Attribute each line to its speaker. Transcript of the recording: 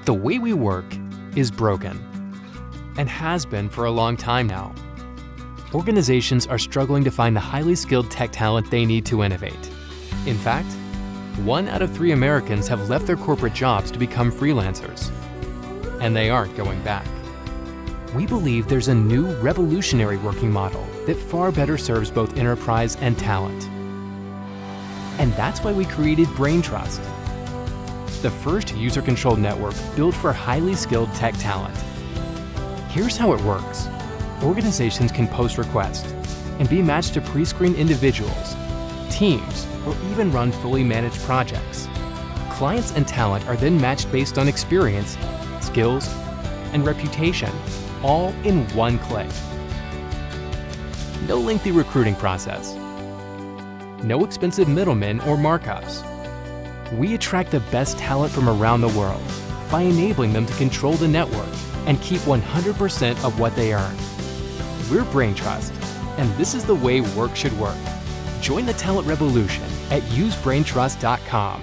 Speaker 1: The way we work is broken, and has been for a long time now. Organizations are struggling to find the highly skilled tech talent they need to innovate. In fact, 1 out of 3 Americans have left their corporate jobs to become freelancers, and they aren't going back. We believe there's a new revolutionary working model that far better serves both enterprise and talent. And that's why we created Braintrust, the first user-controlled network built for highly skilled tech talent. Here's how it works. Organizations can post requests and be matched to pre-screened individuals, teams, or even run fully managed projects. Clients and talent are then matched based on experience, skills, and reputation, all in one click. No lengthy recruiting process. No expensive middlemen or markups. We attract the best talent from around the world by enabling them to control the network and keep 100% of what they earn. We're Braintrust, and this is the way work should work. Join the talent revolution at usebraintrust.com.